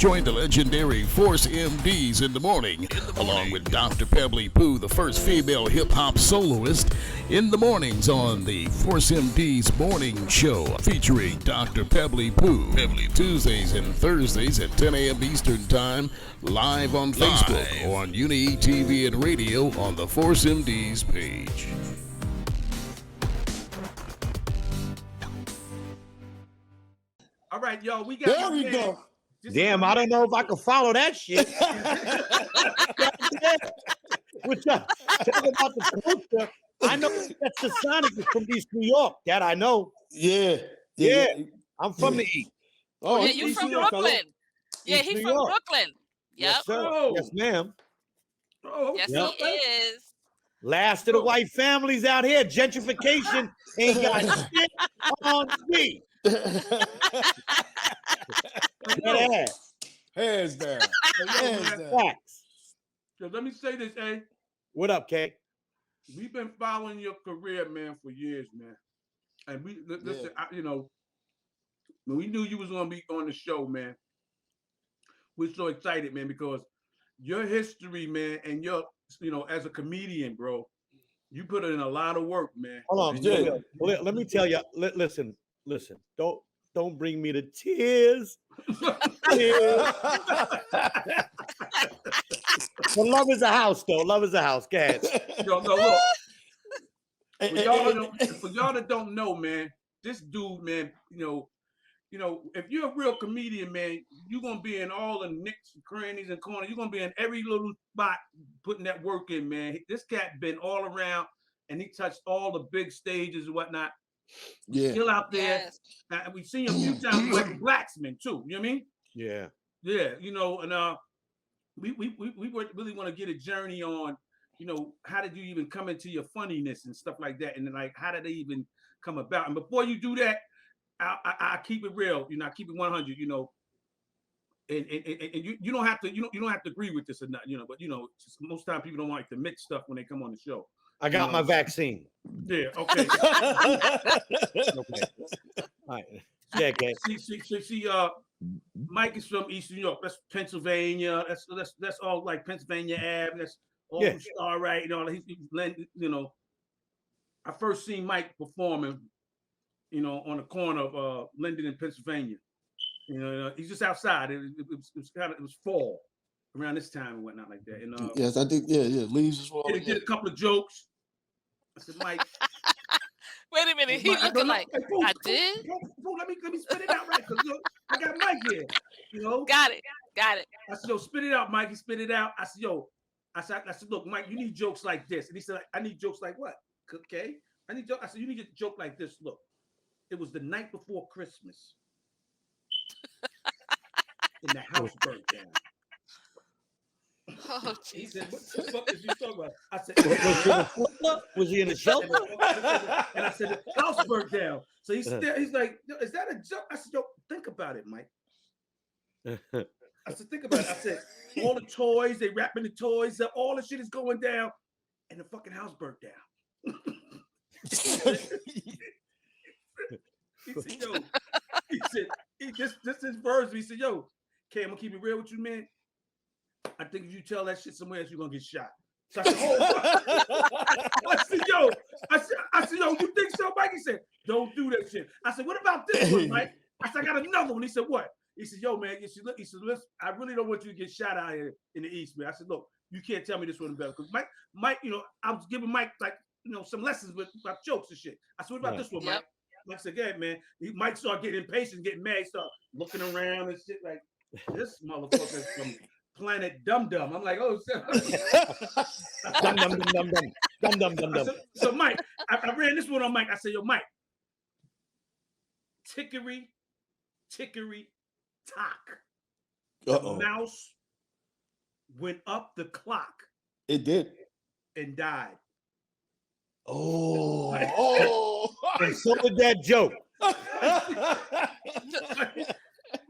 Join the legendary Force MDs in the morning, along with Dr. Pebbly Pooh, the first female hip-hop soloist, in the mornings on the Force MDs Morning Show, featuring Dr. Pebbly Pooh, Tuesdays and Thursdays at 10 a.m. Eastern Time, live on Facebook or on Uni TV and radio on the Force MDs page. All right, y'all, we got. There we go. Damn, I don't know if I can follow that shit. What y'all talking about the culture? I know that's the Sonic is from East New York. That I know. Yeah. I'm from the East. Oh, yeah, you from Brooklyn. Yeah, East he's New from York. Brooklyn. Yep. Yes, sir. Oh. Yes, ma'am. Oh, Yes, Yep. he is. Last of the white families out here. Gentrification ain't got shit on me. Hands down. Hands down. Facts. So let me say this, eh? What up, Kay? We've been following your career, man, for years, man. And we listen, when we knew you was gonna be on the show, man, we're so excited, man, because your history, man, and your, as a comedian, bro, you put in a lot of work, man. Hold on. Let me tell you. Listen. Don't bring me to tears. But love is a house, though. Love is a house. Go ahead. No, look. For y'all that don't know, man, this dude, man, if you're a real comedian, man, you're gonna be in all the nicks and crannies and corners. You're gonna be in every little spot putting that work in, man. This cat been all around, and he touched all the big stages and whatnot. Yeah. Still out there. Yes. And we've seen him a few times with Blacksman too. You know what I mean? Yeah. Yeah. And we really want to get a journey on, how did you even come into your funniness and stuff like that, and then like how did they even come about? And before you do that, I keep it real. I keep it 100. And you don't have to you don't have to agree with this or not. But just most time people don't like to admit stuff when they come on the show. I got my vaccine. Yeah. Okay. Okay. All right. Yeah, okay. See, Mike is from East New York. That's Pennsylvania. That's all like Pennsylvania Ave. That's all Star right. I first seen Mike performing, on the corner of Linden and Pennsylvania. He's just outside. It was fall around this time and whatnot like that. And yes, I think leaves as well. Did a couple of jokes. I said, Mike. Wait a minute. He looking like I did. Bro, let me spit it out right, because I got Mike here. Got it. I said, yo, spit it out, Mike. He spit it out. I said, yo, I said, look, Mike, you need jokes like this. And he said, I need jokes like what? Okay. I said, you need a joke like this. Look, it was the night before Christmas. And the house burnt down. Oh, He Jesus. said, what the fuck is you talking about? I said, Was he in the shelter? and I said, the house burnt down. So he's like, is that a joke? I said, yo, think about it, Mike. I said, think about it. I said, all the toys, they wrapping the toys up, all the shit is going down, and the fucking house burnt down. He said, yo, this is verse. He said, yo, okay, I'm gonna keep it real with you, man. I think if you tell that shit somewhere else, you're gonna get shot. So I said, I said, yo, you think so, Mike? He said, don't do that shit. I said, what about this one, Mike? I said, I got another one. He said, what? He said, yo, man, he said, listen, I really don't want you to get shot out here in the East, man. I said, look, you can't tell me this one better. Because Mike, I was giving Mike like, some lessons about jokes and shit. I said, what about this one, Mike? Mike said, yeah, man. Mike started getting impatient, getting mad, started looking around and shit like, this motherfucker's from Planet Dum Dum. I'm like, oh, Dum. So Mike, I ran this one on Mike. I said, yo, Mike, tickery, tock. The mouse went up the clock. It did. And died. Oh. And so did that joke.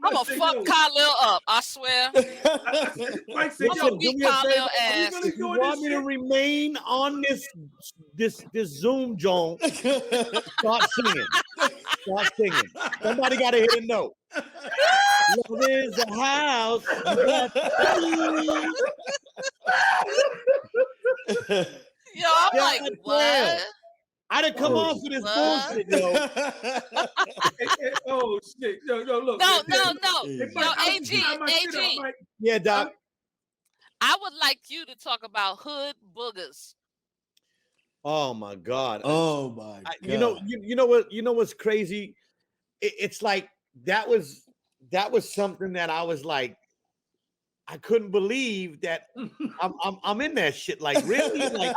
I'm gonna fuck Jalil up. I swear. Mike said, I'm gonna beat Jalil ass. If you want me to remain on this Zoom Joan, start singing. Somebody got to hit a note. is a house. Yo, I'm like, God what? damn. I didn't come on for this bullshit, yo. Oh shit! Yo, look. No. Hey, Yo, AG. Yeah, Doc. I would like you to talk about hood boogers. Oh my God. Oh my God. You know what's crazy? It's like that was something that I was like, I couldn't believe that I'm in that shit. Like, really? Like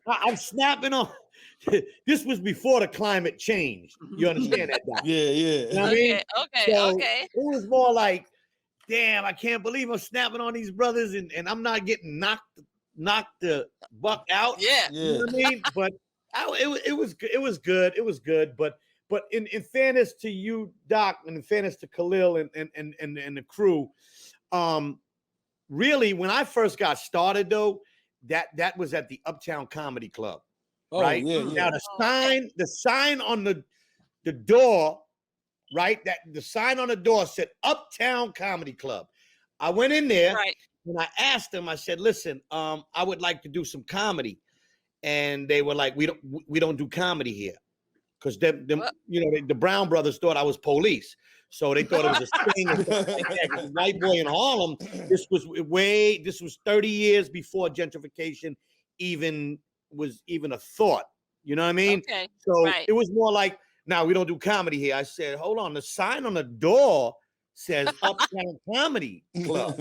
I'm snapping on. This was before the climate changed. You understand that, Doc? Yeah. You know what I mean? Okay. It was more like, damn, I can't believe I'm snapping on these brothers and I'm not getting knocked the buck out. Yeah. You know what I mean? But it was good. It was good. But in fairness to you, Doc, and in fairness to Khalil and the crew, really, when I first got started, though, that was at the Uptown Comedy Club. Oh, right? Yeah. Now the sign on the door, right? That the sign on the door said Uptown Comedy Club. I went in there and I asked them, I said, listen, I would like to do some comedy. And they were like, we don't do comedy here. Because the Brown brothers thought I was police. So they thought it was a sting or something like that. White boy in Harlem, this was 30 years before gentrification was even a thought. You know what I mean? Okay. So it was more like, now we don't do comedy here. I said, hold on, the sign on the door says Uptown Comedy Club.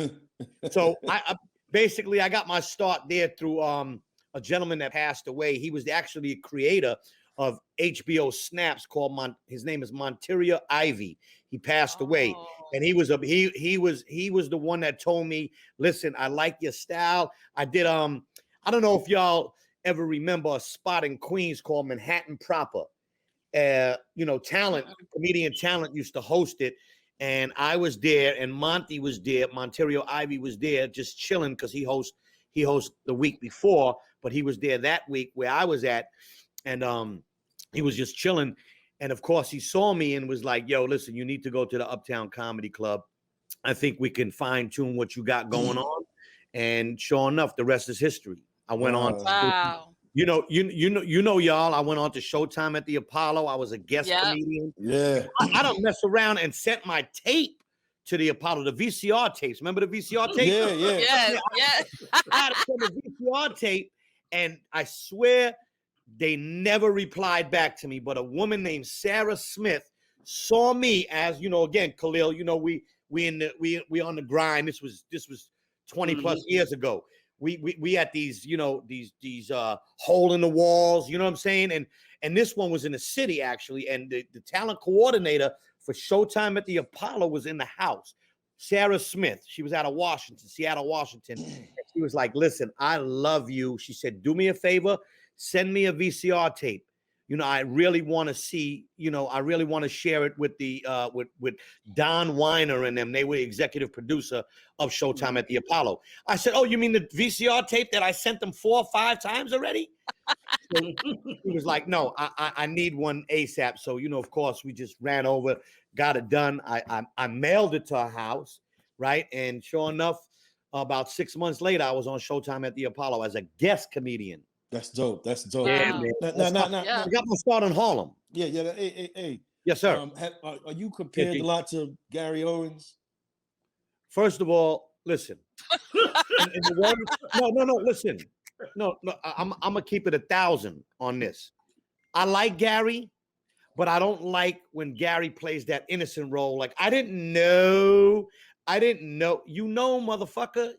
So I basically got my start there through a gentleman that passed away. He was actually a creator of HBO Snaps called his name is Monteria Ivy. He passed away, and he was the one that told me, listen, I like your style. I did I don't know if y'all ever remember a spot in Queens called Manhattan Proper. Comedian talent used to host it, and I was there, and Monty was there. Monterio Ivy was there, just chilling because he hosts the week before, but he was there that week where I was at, and he was just chilling, and of course he saw me and was like, "Yo, listen, you need to go to the Uptown Comedy Club. I think we can fine tune what you got going on." And sure enough, the rest is history. I went on. Wow. You know, y'all. I went on to Showtime at the Apollo. I was a guest comedian. Yeah. I don't mess around and sent my tape to the Apollo, the VCR tapes. Remember the VCR tape? Yeah. Yes. I had to send the VCR tape, and I swear they never replied back to me. But a woman named Sarah Smith saw me as, again, Khalil. We on the grind. This was 20 plus years ago. We had these, these hole in the walls, you know what I'm saying? And this one was in the city, actually. And the talent coordinator for Showtime at the Apollo was in the house. Sarah Smith, she was out of Seattle, Washington. And she was like, listen, I love you. She said, do me a favor, send me a VCR tape. I really want to see, I really want to share it with the with Don Weiner and them. They were executive producer of Showtime at the Apollo. I said, oh, you mean the VCR tape that I sent them 4 or 5 times already? So he was like, no, I need one ASAP. So, of course, we just ran over, got it done. I mailed it to her house, right? And sure enough, about 6 months later, I was on Showtime at the Apollo as a guest comedian. That's dope. That's dope. Yeah, Wow. No. I got my start in Harlem. Yeah. Hey. Yes, sir. Are you compared a lot to Gary Owens? First of all, listen. In the word, listen. No, I'm gonna keep it 1,000 on this. I like Gary, but I don't like when Gary plays that innocent role. Like, I didn't know. Motherfucker.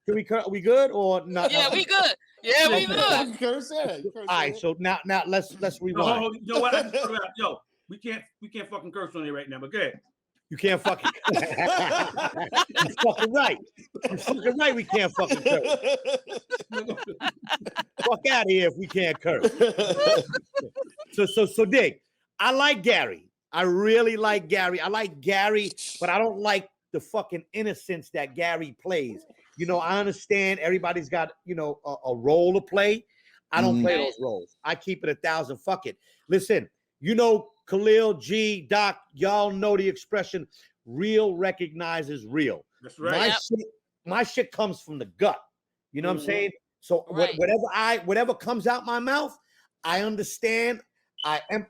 Can we curse? Are we good or not? Yeah, we good. Yeah, we good. You curse, yeah. All right, so now let's rewind. You know what? I just thought about, yo, we can't fucking curse on here right now, but go ahead. You can't fucking. You're fucking right. You're fucking right. We can't fucking curse. Fuck out of here if we can't curse. So dig. I like Gary. I really like Gary. I like Gary, but I don't like the fucking innocence that Gary plays. I understand everybody's got, a role to play. I don't play those roles. I keep it 1,000. Fuck it. Listen, Khalil, G, Doc, y'all know the expression, real recognizes real. That's right. My shit comes from the gut. You know what I'm saying? So whatever comes out my mouth, I understand. I am,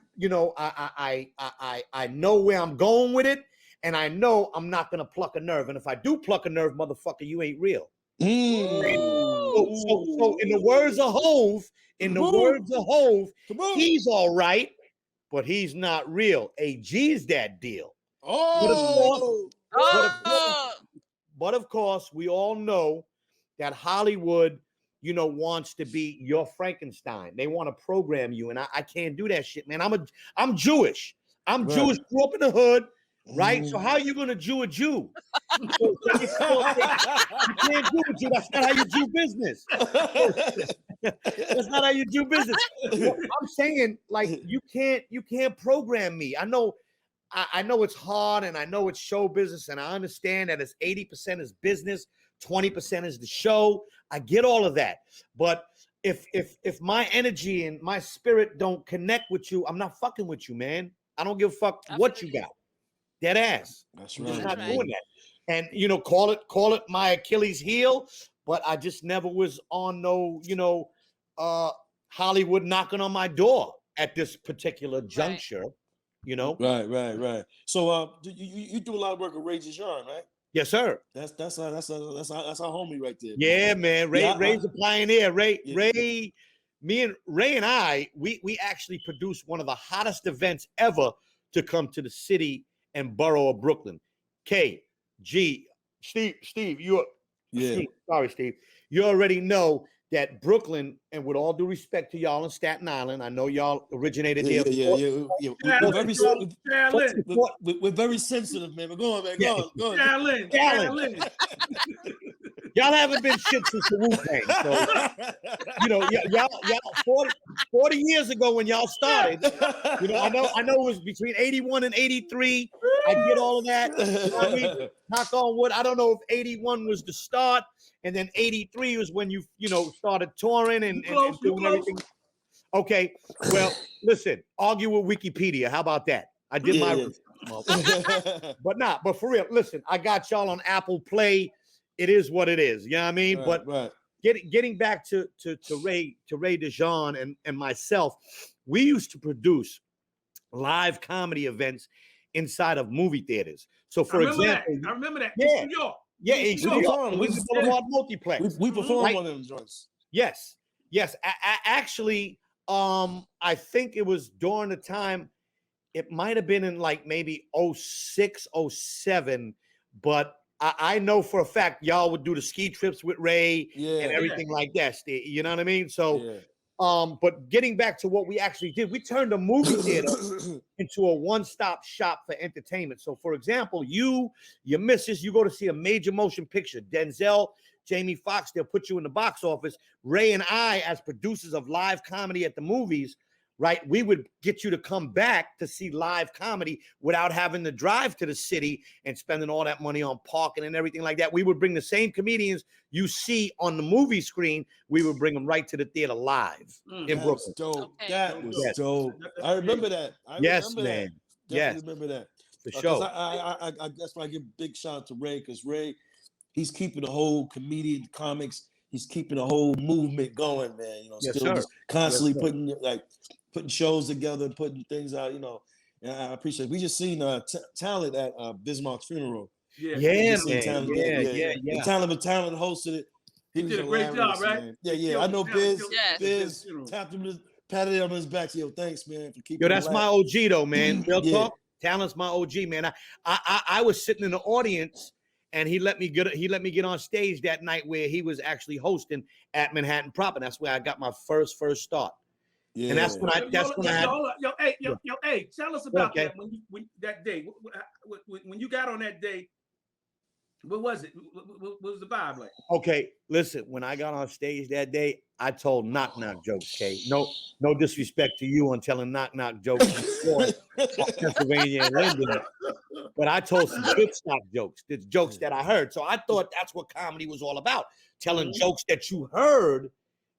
I know where I'm going with it, and I know I'm not gonna pluck a nerve. And if I do pluck a nerve, motherfucker, you ain't real. So in the words of Hove, he's all right, but he's not real. AG's that deal. But of course, we all know that Hollywood, wants to be your Frankenstein. They want to program you, and I can't do that shit, man. I'm Jewish. I'm Jewish, grew up in the hood, right? So how are you gonna Jew a Jew? You can't do a Jew. That's not how you do business. That's not how you do business. I'm saying, like, you can't program me. I know it's hard, and I know it's show business, and I understand that it's 80% is business, 20% is the show. I get all of that, but if my energy and my spirit don't connect with you, I'm not fucking with you, man. I don't give a fuck what you got. Dead ass. That's I'm right. just not doing that. And call it my Achilles heel, but I just never was on no Hollywood knocking on my door at this particular juncture. Right. So you do a lot of work with Ray Dijon, right? Yes, sir. That's our homie right there. Yeah, man. Ray's a pioneer. Me and Ray and I, we actually produced one of the hottest events ever to come to the city and borough of Brooklyn. Steve, Steve, Steve, sorry, Steve. You already know that Brooklyn, and with all due respect to y'all in Staten Island, I know y'all originated there. We're very sensitive, man. But go on, man. Go on. Jalil. Y'all haven't been shit since the Wu-Tang. So, y'all 40 years ago when y'all started, I know it was between 81 and 83. I get all of that. I mean, knock on wood. I don't know if 81 was the start, and then 83 was when you started touring and doing everything. Okay, well, listen, argue with Wikipedia. How about that? I did my but for real, listen, I got y'all on Apple Play. It is what it is. You know what I mean? Getting back to Ray Dijon and myself, we used to produce live comedy events inside of movie theaters. So for example, I remember that. Yeah. New York. Yeah, exactly. We Boulevard Multiplex. We performed one of them joints. Yes. Actually, I think it was during the time. It might have been in like maybe 06, 07, but I know for a fact y'all would do the ski trips with Ray and everything like that. You know what I mean? So, but getting back to what we actually did, we turned a movie theater into a one-stop shop for entertainment. So, for example, your missus, you go to see a major motion picture, Denzel, Jamie Foxx, they'll put you in the box office. Ray and I, as producers of live comedy at the movies, right, we would get you to come back to see live comedy without having to drive to the city and spending all that money on parking and everything like that. We would bring the same comedians you see on the movie screen. We would bring them right to the theater live in Brooklyn. Dope. Okay. That was dope. I remember that. Man. Yes, remember that. For sure. I that's why I give a big shout out to Ray, because Ray, he's keeping the whole comedian comics. He's keeping the whole movement going, man. Still just constantly putting shows together, putting things out, and I appreciate it. We just seen Talent at Bismarck's funeral. Yeah, man. Talent hosted it. He did a great job, right? Man. Yeah. I know Biz tapped him, patted him on his back. Yo, thanks, man, for keeping. That's my OG though, man. Real talk. Talent's my OG, man. I was sitting in the audience, and he let me get on stage that night where he was actually hosting at Manhattan Proper. That's where I got my first start. Yeah. And that's when I tell us about that when that day. When you got on that day, what was it? What was the vibe like? Okay, listen, when I got on stage that day, I told knock jokes, Kay. No disrespect to you on telling knock jokes in Pennsylvania and Linden. But I told some good stop jokes, the jokes that I heard. So I thought that's what comedy was all about, telling jokes that you heard,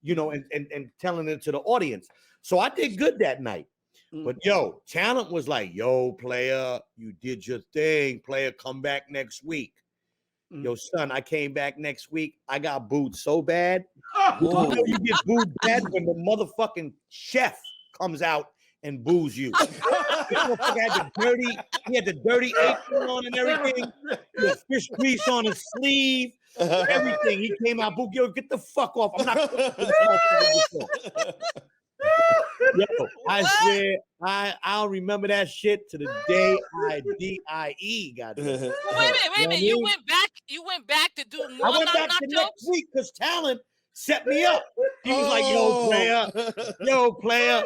and telling it to the audience. So I did good that night. But yo, talent was like, yo, player, you did your thing. Player, come back next week. Yo, son, I came back next week. I got booed so bad. You get booed bad when the motherfucking chef comes out and boos you. He had the dirty apron on and everything. He had fish grease on his sleeve. Everything. He came out, boo, yo, get the fuck off. I'm not. Yo, I swear, I'll remember that shit to the day I die. Goddamn. Wait a minute. You went back to do more. I went back to next week because talent set me up. He was like, yo, player,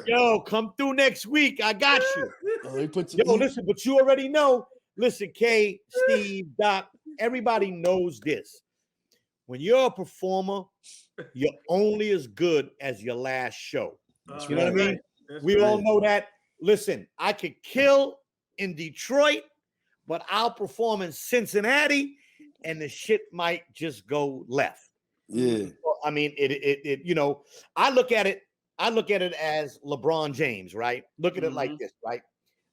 yo, come through next week. I got you. Listen, but you already know. Listen, Kay, Steve, Doc, everybody knows this. When you're a performer, you're only as good as your last show. You know what I mean? We all know that. Listen, I could kill in Detroit, but I'll perform in Cincinnati, and the shit might just go left. Yeah. I mean, it you know, I look at it as LeBron James, right? Look at it like this, right?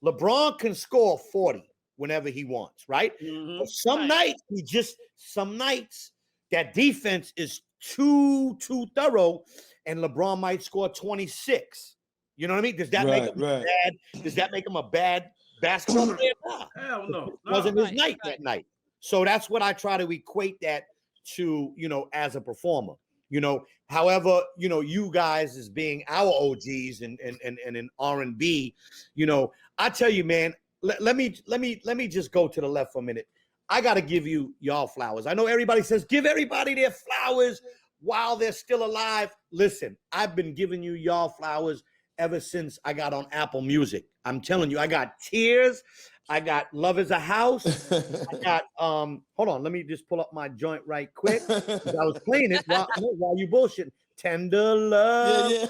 LeBron can score 40 whenever he wants, right? But some nights that defense is too thorough, and LeBron might score 26. You know what I mean? Does that make him bad? Does that make him a bad basketball player? Hell no. It wasn't his night that night. So that's what I try to equate that to, you know, as a performer. You know, however, you know, you guys as being our OGs and in R&B, you know, I tell you, man, let me just go to the left for a minute. I got to give y'all flowers. I know everybody says give everybody their flowers while they're still alive. Listen, I've been giving y'all flowers ever since I got on Apple Music. I'm telling you, I got Tears. I got Love is a House. I got, hold on, let me just pull up my joint right quick. I was playing it while you bullshitting. Tender Love. Yeah.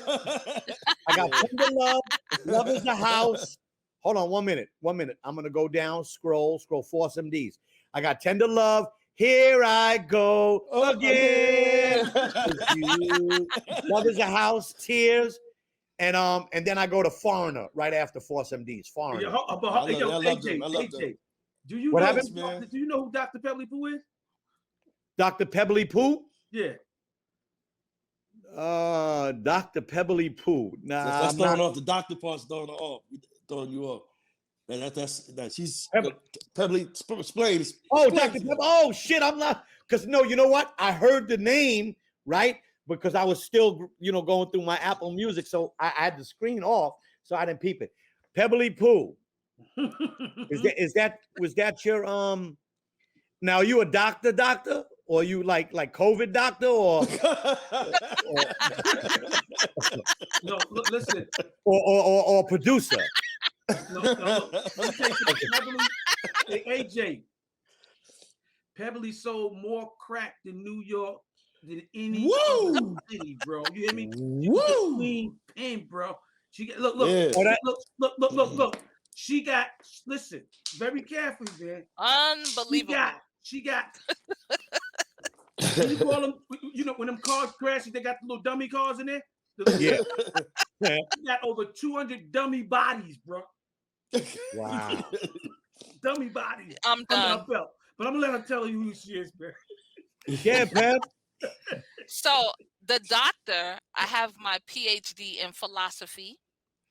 I got Tender Love. Love is a House. Hold on 1 minute. I'm going to go down, scroll, Force MDs. I got Tender Love. Here I go again. Love is a House, Tears. And then I go to Foreigner right after Force MDs. Foreigner. AJ, do you know who Dr. Pebbly Poo is? Dr. Pebbly Poo? Yeah. Dr. Pebbly Poo. Nah, that's throwing off the doctor part's throwing you off. And she's Pebbly. Explain. Oh, Dr. Pebbly. Oh shit, I'm not. Because no, you know what? I heard the name right. Because I was still, you know, going through my Apple Music, so I had the screen off, so I didn't peep it. Pebbly Poo, was that your Now are you a doctor, or you like COVID doctor, or no? Look, listen, or producer. No, let me tell you something. Hey, AJ, Pebbly sold more crack than New York. Than any other city, bro. You hear me? Woo! Queen pen, bro. She got look. She got listen very carefully, man. Unbelievable. She got. You call them, you know, when them cars crash, they got the little dummy cars in there. Yeah. She got over 200 dummy bodies, bro. Wow. Dummy bodies. I'm done. But I'm gonna let her tell you who she is, man. Yeah, Pep. So the doctor, I have my PhD in philosophy.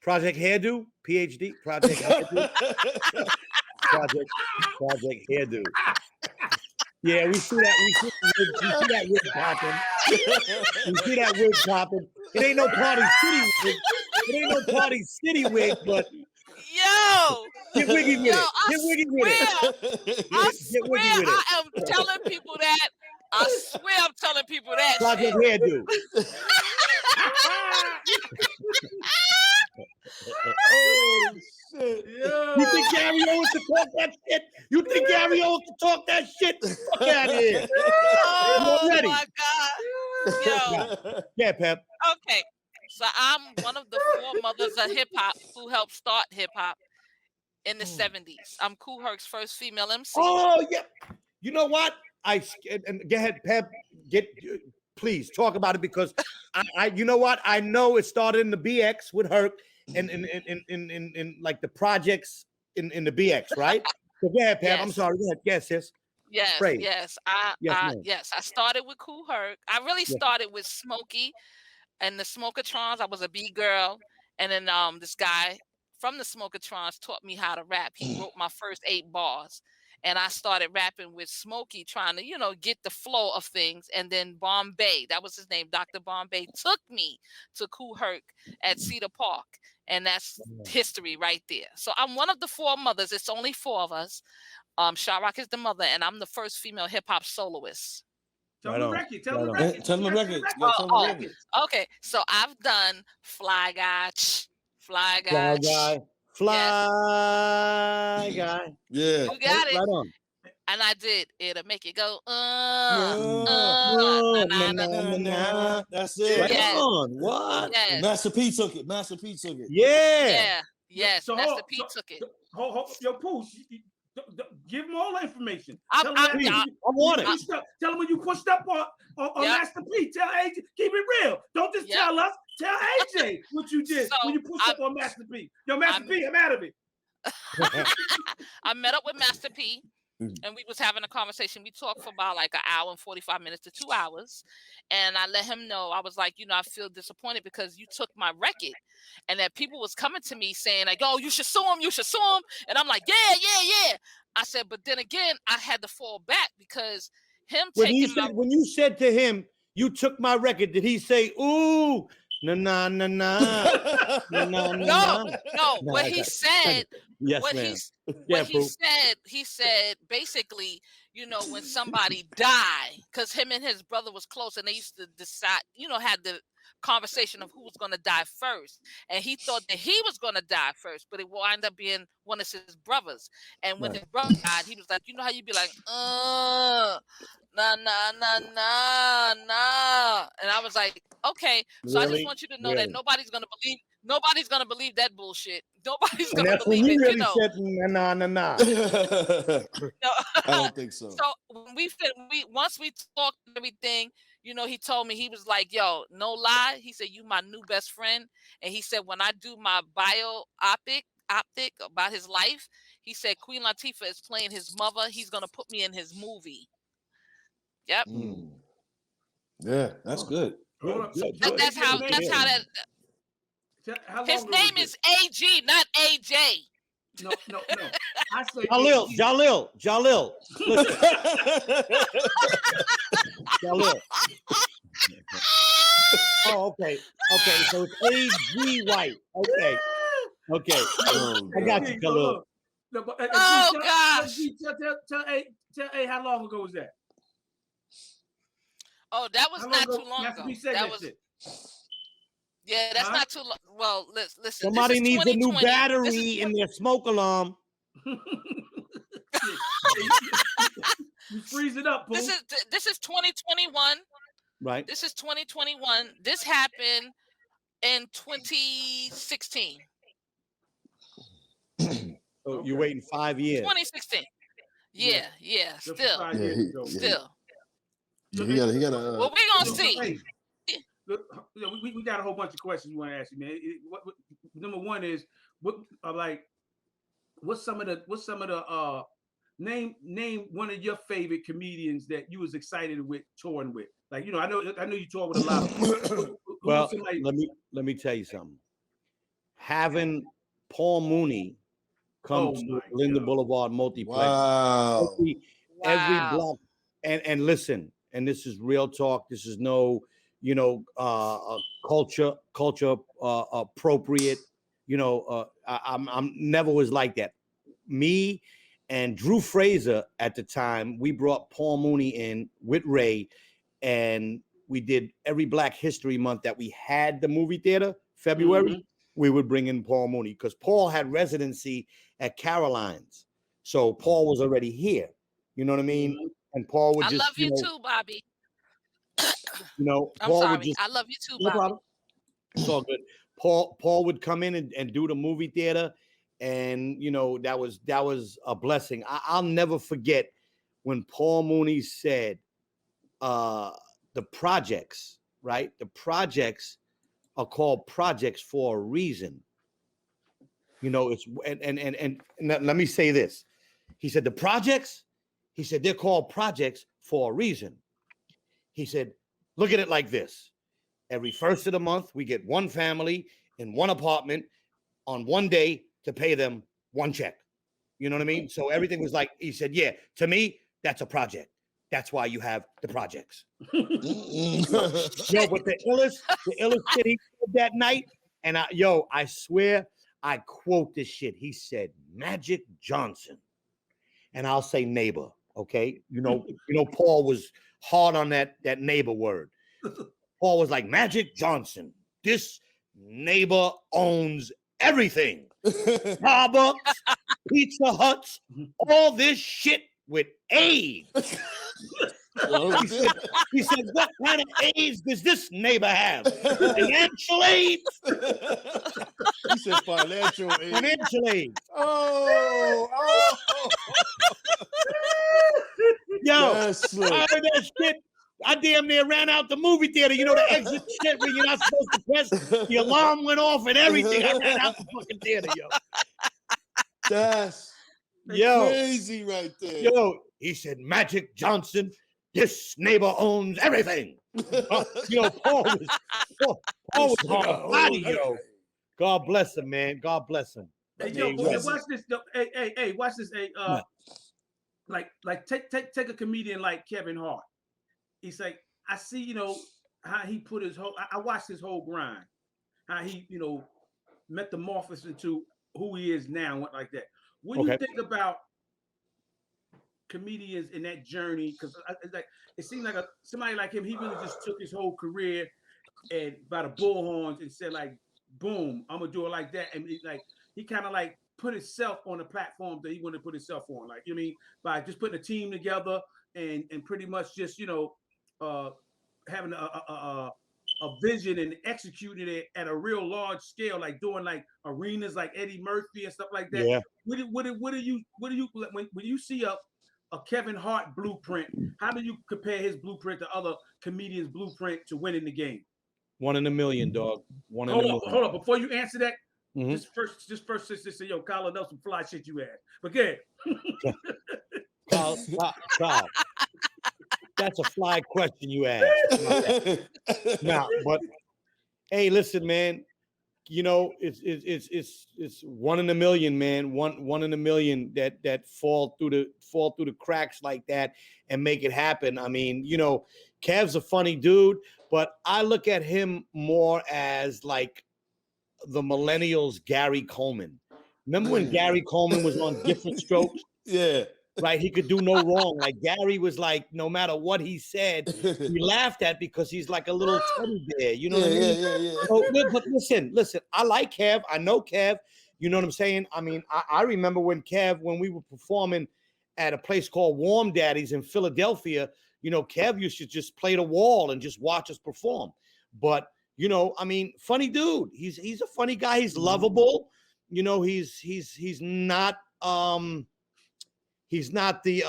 Project Hairdo, PhD. Project Hairdo. Project Hairdo. Yeah, we see that wig popping. We see that wig popping. It ain't no Party City wig, but yo, get wiggy with it. Get wiggy with it. I swear I am telling people that. I swear I'm telling people that. Project Hairdo. Oh shit! Yo. You think Gary Owens can talk that shit? You think Gary Owens can talk that shit? Fuck out of here! Oh my god! Yo. Yeah, Pep. Okay, so I'm one of the 4 mothers of hip hop who helped start hip hop in the 70s. I'm Kool Herc's first female MC. Oh yeah. You know what? And go ahead, Pep. Please talk about it because I you know what? I know it started in the BX with Herc, in like the projects in the BX, right? So go ahead, Pam. Yes. I'm sorry. Go ahead. Yes, yes. Yes, Pray. yes. Yes, I started with Kool Herc. I really Yes. started with Smokey and the Smokatrons. I was a B girl, and then this guy from the Smokatrons taught me how to rap. He wrote my first 8 bars, and I started rapping with Smokey, trying to get the flow of things. And then Bombay, that was his name, Dr. Bombay, took me to Kool Herc at Cedar Park, and that's history right there. So I'm one of the 4 mothers. It's only 4 of us. Sharrock is the mother, and I'm the first female hip hop soloist. Tell them the record. Tell them the Right on. record. Tell them the record. Oh, Tell them the record. Okay. So I've done Fly Guy, Fly Fly Guy, guy. Fly guy. Yeah. You got it. Right on. And I did. It'll make it go. That's it. Right Yes. on. What? Yes. Master P took it. Master P took it. Yeah. Yeah. Yes. So Master P took it. Yo, Pooh, give them all the information. I want it. Tell them when you pushed up on Yep. Master P. Tell AJ, keep it real. Don't just Yep. tell us. Tell AJ what you did So, when you pushed up on Master P. Yo, Master P, I'm out of it. I met up with Master P, and we was having a conversation. We talked for about like an hour and 45 minutes to 2 hours. And I let him know, I was like, I feel disappointed because you took my record, and that people was coming to me saying like, oh, you should sue him. And I'm like, yeah. I said, but then again, I had to fall back because him When you said to him, you took my record, did he say, ooh, nah? No. What he said, yes, ma'am. he said basically, when somebody died, because him and his brother was close, and they used to decide, had the conversation of who was going to die first, and he thought that he was going to die first, but it wound up being one of his brothers. And when his brother died, he was like, how you be like, nah. And I was like, okay. So I just want you to know that nobody's gonna believe that bullshit. Nobody's gonna believe it. Really said, nah. No. I don't think so. So when once we talked and everything, he told me, he was like, yo, no lie. He said, you my new best friend. And he said, when I do my optic about his life, he said Queen Latifah is playing his mother. He's gonna put me in his movie. Yep. Yeah, that's good. That's how that. His name is AG, not AJ. No. I say Jalil. Listen. Jalil. Oh, okay. So it's AG White. Okay. I got you, Jalil. Oh gosh. Tell A, how long ago was that? Oh, that was not too long ago. Yeah, that's not too long. Well, listen. Somebody needs a new battery in their smoke alarm. You freeze it up, Pooh. This is 2021. Right. This is 2021. This happened in 2016. So you're waiting 5 years. 2016. Yeah. Still. He got a. Well, we gonna see. Hey, we got a whole bunch of questions we want to ask you, man. Number one is what's some of the name one of your favorite comedians that you was excited with touring with. Like, I know you tour with a lot of. Well, let me tell you something. Having Paul Mooney come to Linda Boulevard Multiplex. Wow. Every block, and listen, and this is real talk. This is no, culture appropriate. I'm never was like that. Me and Drew Fraser at the time, we brought Paul Mooney in with Ray, and we did every Black History Month that we had the movie theater, February. Mm-hmm. We would bring in Paul Mooney because Paul had residency at Caroline's. So Paul was already here. You know what I mean? And Paul would just. I love you too, Bobby. Paul sorry. would just. I love you too, No Bobby. problem. It's all good. Paul would come in and do the movie theater, and that was a blessing. I'll never forget when Paul Mooney said, "The projects, right? The projects are called projects for a reason. You know, it's and let me say this. He said the projects, he said they're called projects for a reason. He said, look at it like this. Every first of the month, we get one family in one apartment on one day to pay them one check. You know what I mean? So everything was like, he said, yeah, to me, that's a project. That's why you have the projects. Yo, but the illest shit he said that night, and I swear, I quote this shit. He said, Magic Johnson. And I'll say neighbor, okay? You know, Paul was hard on that neighbor word. Paul was like, Magic Johnson, this neighbor owns everything. Starbucks, Pizza Huts, all this shit with AIDS. He said, what kind of AIDS does this neighbor have? Financial AIDS? He said financial AIDS. Financial AIDS. Oh. Yo, I heard that shit. I damn near ran out the movie theater. You know the exit shit where you're not supposed to press. The alarm went off and everything. I ran out the fucking theater, yo. That's crazy right there. Yo, he said, Magic Johnson, this neighbor owns everything. Paul was hard body, yo. God bless him, man. God bless him. Hey, yo, watch this. Hey, watch this. Hey, like take a comedian like Kevin Hart. He's like, I see, how he put his whole. I watched his whole grind. How he, metamorphosed into who he is now, and what like that. What do you think about comedians in that journey? Because it seemed like somebody like him, he really just took his whole career and by the bullhorns and said like, boom, I'm gonna do it like that. And he kind of like put himself on the platform that he wanted to put himself on. Like, you know what I mean? By just putting a team together and pretty much just, having a vision and executing it at a real large scale, like doing like arenas like Eddie Murphy and stuff like that. Yeah. What do you when you see a Kevin Hart blueprint, how do you compare his blueprint to other comedians' blueprint to winning the game? 1 in a million, dog. One in a million. Hold on. Before you answer that, just first, say, yo, Kyle, know some fly shit you had. But go ahead. Kyle, that's a fly question you asked. Nah, but hey, listen, man. It's 1 in a million, man. One in a million that fall through the cracks like that and make it happen. I mean, Kev's a funny dude, but I look at him more as like the millennials Gary Coleman. Remember when Gary Coleman was on Different Strokes? Yeah. Right, he could do no wrong. Like Gary was like, no matter what he said, he laughed at because he's like a little teddy bear. You know what I mean? Yeah. So, but listen. I like Kev. I know Kev. You know what I'm saying? I mean, I remember when we were performing at a place called Warm Daddies in Philadelphia. Kev used to just play the wall and just watch us perform. But I mean, funny dude. He's a funny guy. He's lovable. He's not. He's not the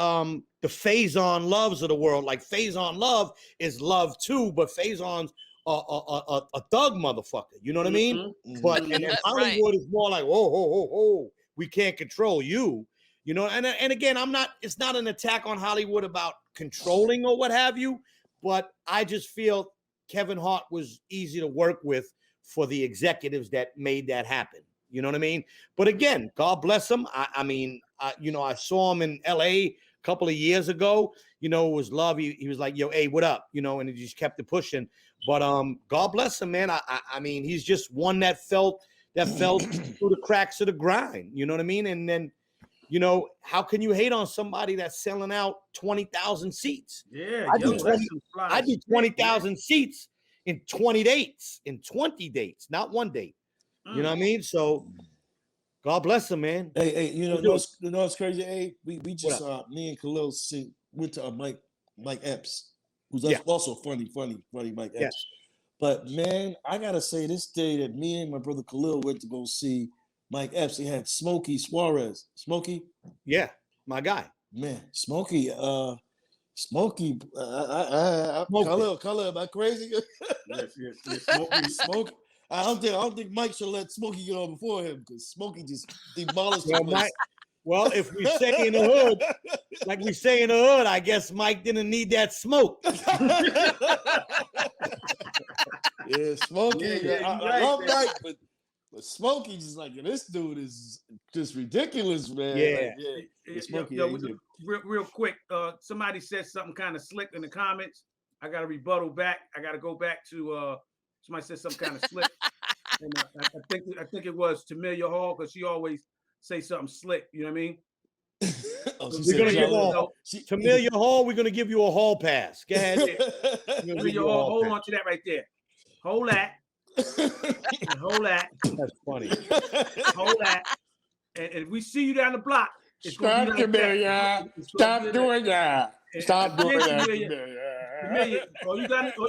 Faison Loves of the world. Like Faison Love is love too, but Faison's a thug motherfucker. You know what I mean? Mm-hmm. But and Hollywood is more like, whoa, we can't control you. And again, it's not an attack on Hollywood about controlling or what have you, but I just feel Kevin Hart was easy to work with for the executives that made that happen. You know what I mean? But again, God bless him. I saw him in LA a couple of years ago. It was love. He was like, yo, hey, what up? And he just kept it pushing. But God bless him, man. I mean, he's just one that fell through the cracks of the grind. You know what I mean? And then, how can you hate on somebody that's selling out 20,000 seats? Yeah, I do 20,000 seats in 20 dates. Not one date. You know what I mean? So God bless him, man. Hey, what's crazy? Hey, we just me and Khalil went to Mike Epps, who's also funny Mike Epps. Yes. But man, I gotta say this day that me and my brother Khalil went to go see Mike Epps. He had Smokey Suarez. Smokey? Yeah, my guy. Man, Smokey, Khalil, am I crazy? Yes. Smokey. I don't think Mike should let Smokey get on before him because Smokey just demolished the place. Well, if we say in the hood, like we say in the hood, I guess Mike didn't need that smoke. Yeah, Smokey. Yeah, I love Mike, but Smokey just like, this dude is just ridiculous, man. Yeah. Like, Smokey, real quick, somebody said something kind of slick in the comments. I got to rebuttal back. I got to go back to somebody said something kind of slick. And I think it was Tamelia Hall because she always say something slick. You know what I mean? We're gonna give Tamelia Hall. We're gonna give you a hall pass. Go ahead. Tamelia Hall, hold on to that right there. Hold that. Hold that. That's funny. Hold that. And if we see you down the block, it's stop, Tamelia. Stop doing that. Stop doing that. Tamelia, all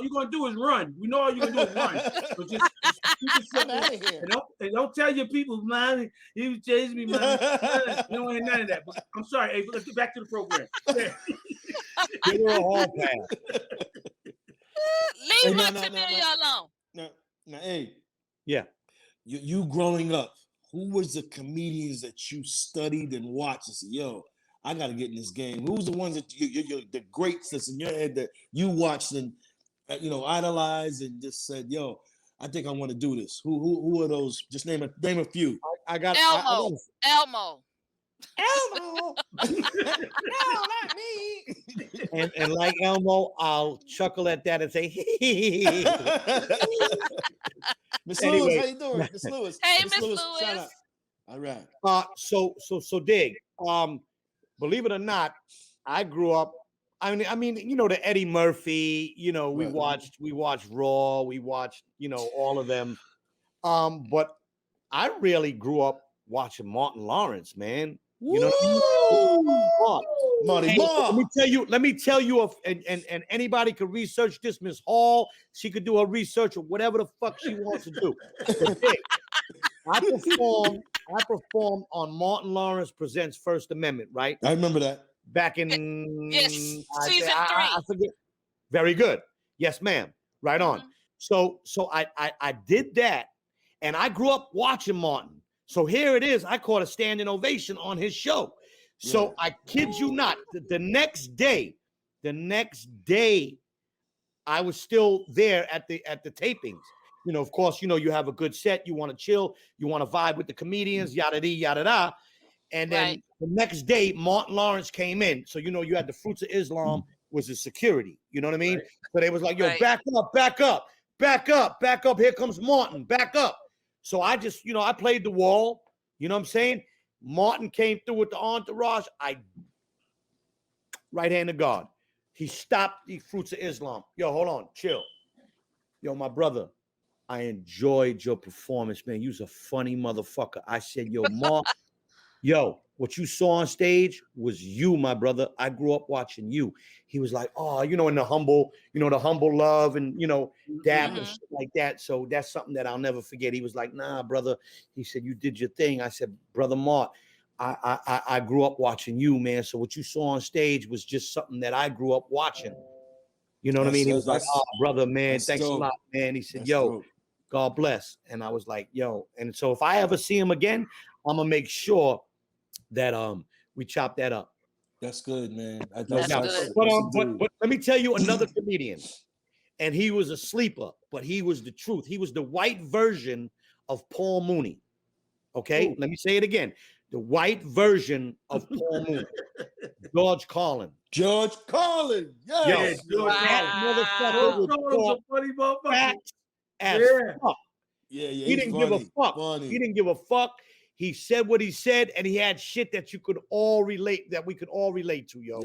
you gonna do is run. We know all you're gonna do is run. So just keep yourself out of here. And don't tell your people, man, he was chasing me, man. You don't want none of that. But I'm sorry, hey, let's get back to the program. Yeah. Give her a hall pass. Leave Tamelia alone. Now, hey. Yeah. You growing up, who was the comedians that you studied and watched and said, yo, I got to get in this game? Who's the ones that the greats that's in your head that you watched and idolized and just said, yo, I think I want to do this? Who are those? Just name a few. I got Elmo. Elmo. No, not me. And like Elmo, I'll chuckle at that and say, Miss anyway. Lewis, how you doing? Miss Lewis. Hey, Miss Lewis. Shout out. All right. So Dig. Believe it or not, I grew up. I mean, the Eddie Murphy. We watched Raw. We watched, all of them. But I really grew up watching Martin Lawrence, man. You know what I mean? Let me tell you, and anybody could research this. Miss Hall, she could do her research or whatever the fuck she wants to do. I performed on Martin Lawrence Presents First Amendment, right? I remember that. Back in season 3. I forget. Very good. Yes, ma'am. Right on. Mm-hmm. So I did that, and I grew up watching Martin. So here it is. I caught a standing ovation on his show. So I kid you not, the next day, I was still there at the tapings. Of course, you have a good set. You want to chill. You want to vibe with the comedians, yada dee, yada da. And then the next day, Martin Lawrence came in. So, you had the Fruits of Islam was the security. You know what I mean? Right. So they was like, yo, back up. Here comes Martin. Back up. So I just, I played the wall. You know what I'm saying? Martin came through with the entourage. Right hand of God. He stopped the Fruits of Islam. Yo, hold on. Chill. Yo, my brother, I enjoyed your performance, man. You's a funny motherfucker. I said, yo, Mark, what you saw on stage was you, my brother. I grew up watching you. He was like, oh, in the humble love and, dap and shit like that. So that's something that I'll never forget. He was like, nah, brother. He said, you did your thing. I said, brother Mark, I grew up watching you, man. So what you saw on stage was just something that I grew up watching. You know what I mean? He was like, oh, brother, man, thanks a lot, man. He said, yo, God bless. And I was like, yo. And so if I ever see him again, I'm going to make sure that we chop that up. That's good, man. That's good. But let me tell you another comedian. And he was a sleeper, but he was the truth. He was the white version of Paul Mooney. Okay? Ooh. Let me say it again. The white version of Paul Mooney. George Carlin. George Carlin. Yes. George Carlin. Motherfucker. Funny motherfucker. Yeah. He didn't give a fuck. Funny. He didn't give a fuck. He said what he said, and he had shit that we could all relate to, yo.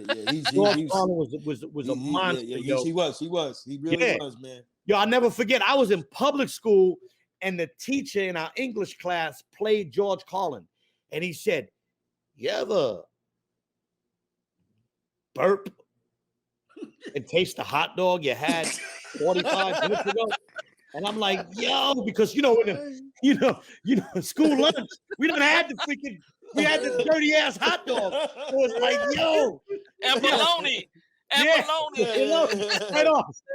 George Carlin was a monster, yo. He was. He really was, man. Yo, I'll never forget. I was in public school, and the teacher in our English class played George Carlin, and he said, "You ever burp and taste the hot dog you had 45 minutes ago?" And I'm like, yo, because in school lunch, we done had we had the dirty ass hot dog. So it's like, yo, and bologna. and Yeah. bologna.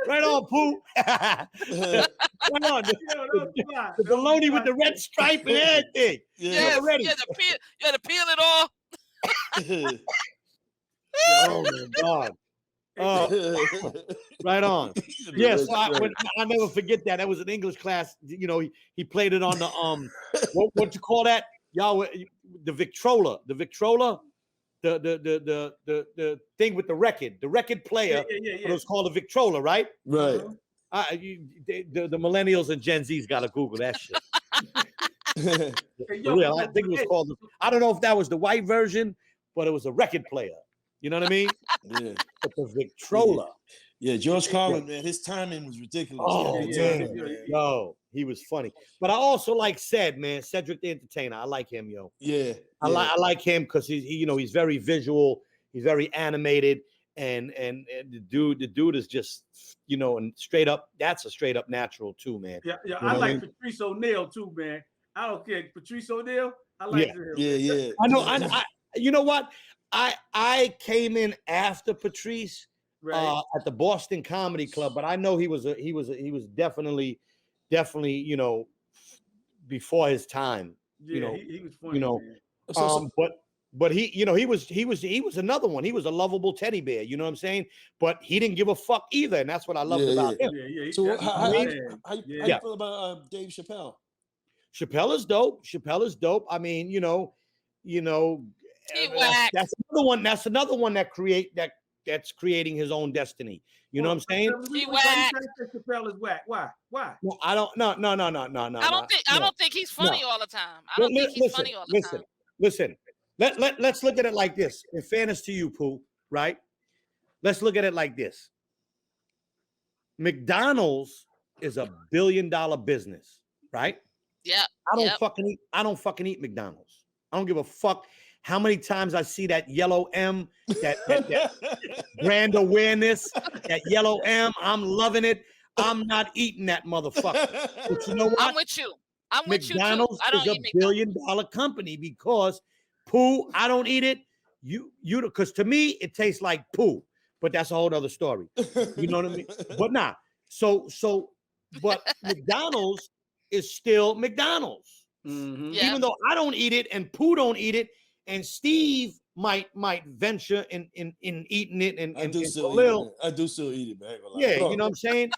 Right on, Pooh. Right on. The bologna with the red stripe and everything. Yes, Ready. you had to peel it off. Oh my God. Right on. Yes, I'll never forget that. That was an English class. You know, he played it on the what you call that? Y'all, the Victrola. The Victrola, the thing with the record player. It was called a Victrola, right? Right. The millennials and Gen Z's got to Google that shit. For real, I think it was called. I don't know if that was the white version, but it was a record player. You know what I mean? Yeah. But the Victrola. Yeah, George Carlin, man, his timing was ridiculous. Oh, man. Yo, he was funny. But I also like Cedric the Entertainer. I like him, yo. Yeah. I like him because he's very visual, he's very animated, and the dude is just, and straight up, that's a straight up natural too, man. Yeah. I like Patrice O'Neal too, man. I don't care. Patrice O'Neal, I like him. Yeah. I know. I you know what? I came in after Patrice at the Boston Comedy Club, but I know he was definitely before his time. Yeah, he was funny. But he was another one. He was a lovable teddy bear. You know what I'm saying? But he didn't give a fuck either, and that's what I loved about him. So how you feel about Dave Chappelle? Chappelle is dope. I mean, that's another one that's creating his own destiny. You know what I'm saying? Chappelle is whack. Why? No, I don't. No. I don't think he's funny all the time. I don't think he's funny all the time. Listen. Let's look at it like this. In fairness to you, Pooh, right? Let's look at it like this. McDonald's is a $1 billion business, right? Yeah. I don't fucking eat McDonald's. I don't give a fuck how many times I see that yellow M, that brand awareness, that yellow M. I'm loving it. I'm not eating that motherfucker. But you know what? I'm with you. McDonald's is a $1 billion company because Pooh, I don't eat it. You because to me it tastes like poo, but that's a whole other story. You know what I mean? But nah. But McDonald's is still McDonald's. Mm-hmm. Yeah. Even though I don't eat it and Pooh don't eat it, and Steve might venture in eating it, and I do still eat it, man. Yeah, you know what I'm saying?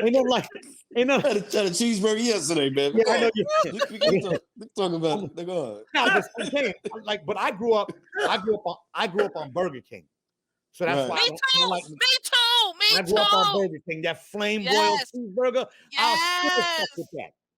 Ain't no I had a cheeseburger yesterday, man. Yeah, I know you. We talking about it. Go No, I'm saying, but I grew up on Burger King, so that's why. Me too. I grew up on Burger King. That flame boiled cheeseburger. Yes.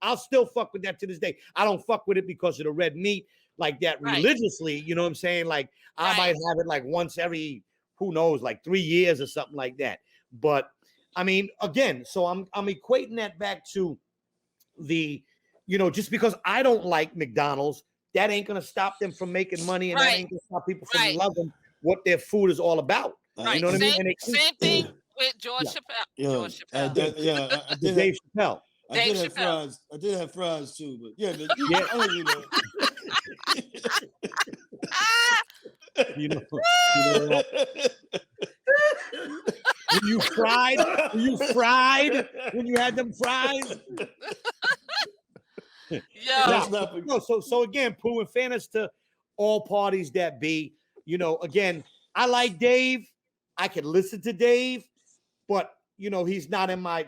I'll still fuck with that to this day. I don't fuck with it because of the red meat like that religiously. You know what I'm saying? Like I might have it like once every, who knows, like 3 years or something like that. But I mean, again, so I'm equating that back to the, just because I don't like McDonald's, that ain't gonna stop them from making money, and that ain't gonna stop people from loving what their food is all about. Right. You know what I mean? Same thing with George Chappelle. Dave Chappelle. I did have fries too, but yeah, I don't When you fried when you had them fries. So again, Pooh, in fairness to all parties that be, again, I like Dave. I can listen to Dave, but he's not in my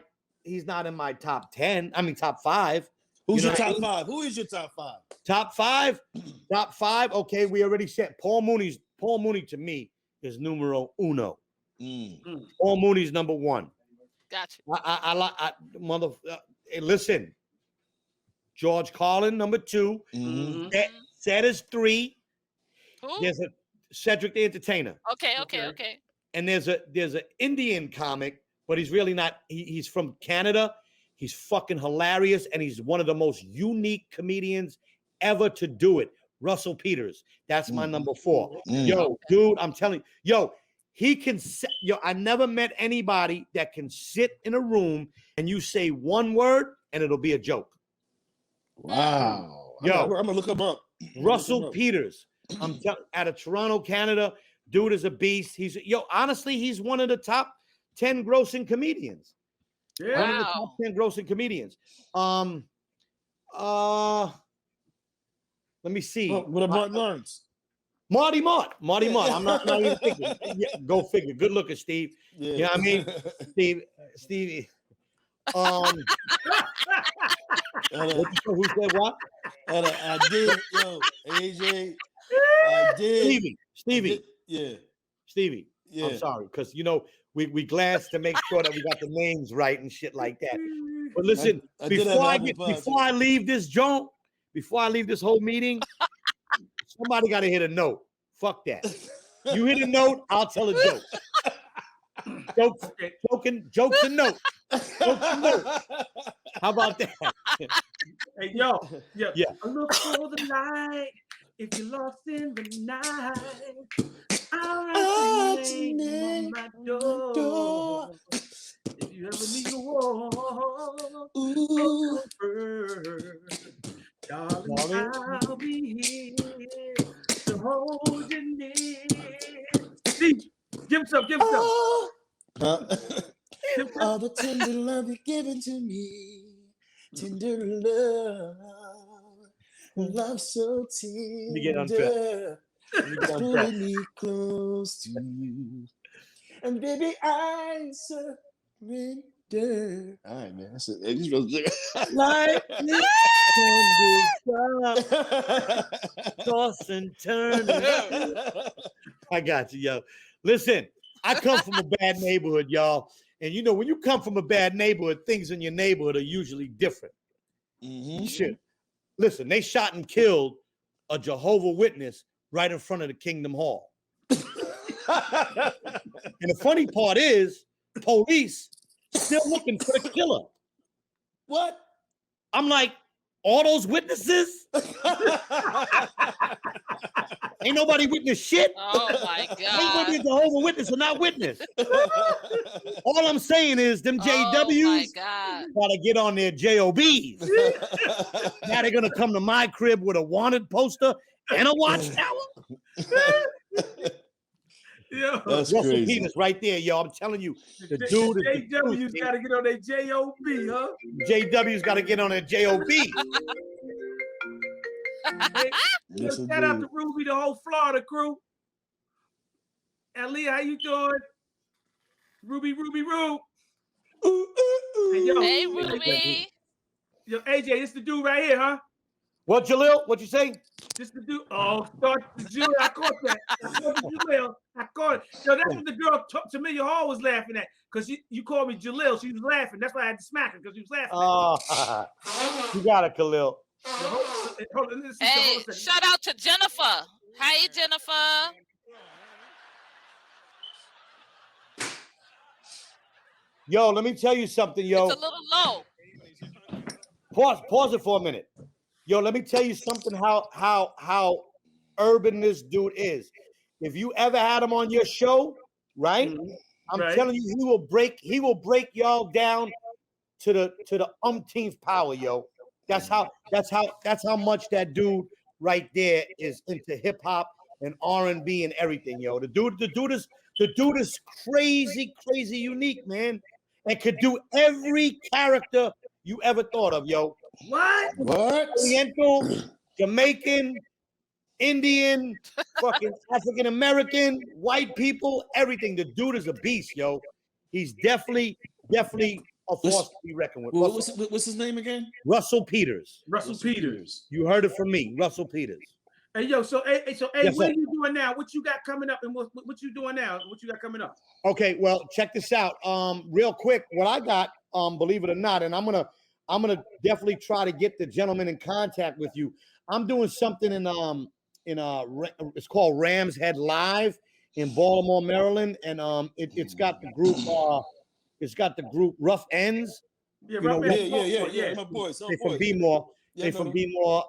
top 10. I mean, top 5. Who's your top 5? Who is your top 5? Top 5? Top 5. Okay, we already said Paul Mooney to me is numero uno. Paul Mooney's number 1. Gotcha. Listen, George Carlin, number 2. Mm-hmm. That is 3. Who? There's a Cedric the Entertainer. Okay. And there's an Indian comic, but he's really not. He's from Canada. He's fucking hilarious, and he's one of the most unique comedians ever to do it. Russell Peters. That's my number 4. Yo, dude, I'm telling you, he can. I never met anybody that can sit in a room and you say one word and it'll be a joke. Wow. Yo, I'm gonna look him up. Russell Peters. I'm out of Toronto, Canada. Dude is a beast. Honestly, he's one of the top 10 grossing comedians. Yeah. One of the top 10 grossing comedians. Let me see. What about Lawrence? Marty Mart. I'm not even thinking. Yeah, go figure. Good looking, Steve. Yeah. You know what I mean? Stevie. Who said what? I did, AJ. I did. Stevie. Yeah. Stevie. Yeah. I'm sorry, because we glanced to make sure that we got the names right and shit like that. But listen, before I leave this joint, before I leave this whole meeting, somebody got to hit a note. Fuck that. You hit a note, I'll tell a joke. Jokes and notes. How about that? Hey, yo. Yeah. I look for the light. If you're lost in the night, I'll write your name on my door. If you ever need a walk, darling, I'll be here to hold you near. See, give him some. All the tender love you're giving to me, tender love so tender, pulling me close to you, and baby I surrender. All right, man, that's it. It's really Like toss and turn. I got you, yo. Listen, I come from a bad neighborhood, y'all. And when you come from a bad neighborhood, things in your neighborhood are usually different. Mm-hmm. Shit. Listen, they shot and killed a Jehovah's Witness right in front of the Kingdom Hall. And the funny part is, police still looking for the killer. What? I'm like, all those witnesses? Ain't nobody witness shit. Oh my God. Anybody is Jehovah's Witness or not witness. All I'm saying is them JWs gotta get on their JOBs. Now they're gonna come to my crib with a wanted poster and a watchtower. Yeah. That's Russell crazy. Peters right there, yo. I'm telling you, the dude is JW's got to get on their JOB, huh? JW's got to get on their JOB. Hey, shout out to Ruby, the whole Florida crew. Ali, how you doing? Ruby. Hey, Ruby. Yo, AJ, this the dude right here, huh? What, Jalil? What you say? This the dude. Oh, start the Jalil. I caught that. I caught it. Yo, that's what the girl Tamia Hall was laughing at. Because you called me Jalil. She was laughing. That's why I had to smack her, because she was laughing. Oh, you got it, Khalil. Hold on, hey, shout out to Jennifer. Hey, Jennifer. Yo, let me tell you something, yo. It's a little low. Pause it for a minute. Yo, let me tell you something how urban this dude is. If you ever had him on your show, right? Mm-hmm. I'm telling you, he will break y'all down to the umpteenth power, yo. That's how much that dude right there is into hip hop and R&B and everything, yo. The dude is crazy unique, man, and could do every character you ever thought of, yo. What? Oriental, Jamaican, Indian, fucking African American, white people, everything. The dude is a beast, yo. He's definitely a force to be reckoned with. What's his name again? Russell Peters. Russell Peters. You heard it from me, Russell Peters. Hey, yo, so Yes, what are you doing now? What you got coming up, and what you doing now? What you got coming up? Okay, well, check this out. Real quick, what I got, believe it or not, and I'm gonna definitely try to get the gentleman in contact with you. I'm doing something it's called Rams Head Live in Baltimore, Maryland, and it's got the group Rough Ends. Yeah, my boys. They from B-More. From B-More.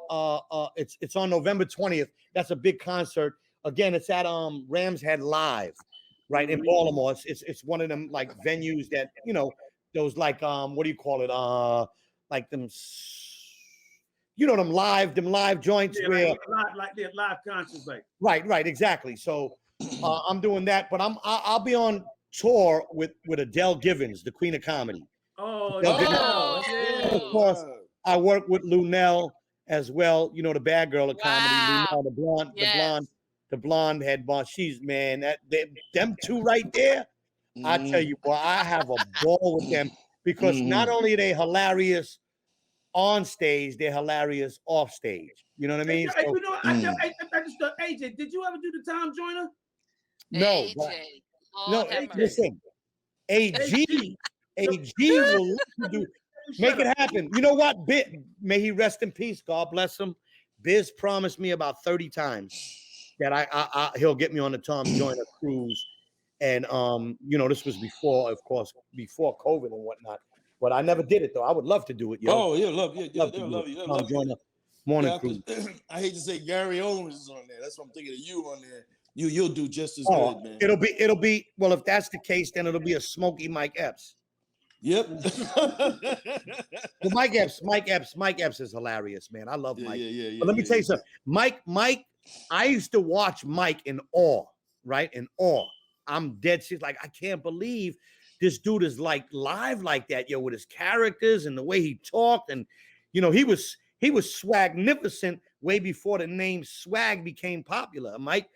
It's on November 20th. That's a big concert. Again, it's at Rams Head Live, right in Baltimore. It's one of them like venues that those like what do you call it? Like them, them live joints where like live concerts, like right, exactly. So I'm doing that, but I'll be on tour with Adele Givens, the Queen of Comedy. Oh, And of course, I work with Lunel as well. You know, the bad girl of comedy, Lunel, the blonde head boss. She's them two right there. I tell you, boy, I have a ball with them because not only are they hilarious on stage, they're hilarious off stage. You know what I mean? Hey, you know, I just AJ, did you ever do the Tom Joyner? No, no. Listen, AG will do. Make it happen. You know what? May he rest in peace. God bless him. Biz promised me about 30 times that he'll get me on the Tom Joyner cruise. And you know, this was before COVID and whatnot. But I never did it though. I would love to do it, yo. Oh, they'll love you. They'll love you. Tom Joyner morning cruise. I hate to say Gary Owens is on there. That's what I'm thinking of you on there. You'll do just as good, man. It'll be well, if that's the case, then it'll be a smoky Mike Epps. Yep. Well, Mike Epps is hilarious, man. I love Mike. But let me tell you something. Mike, I used to watch Mike in awe, right? In awe. I'm dead serious. Like, I can't believe this dude is like live like that, yo, with his characters and the way he talked. And, you know, he was swagnificent way before the name swag became popular. Mike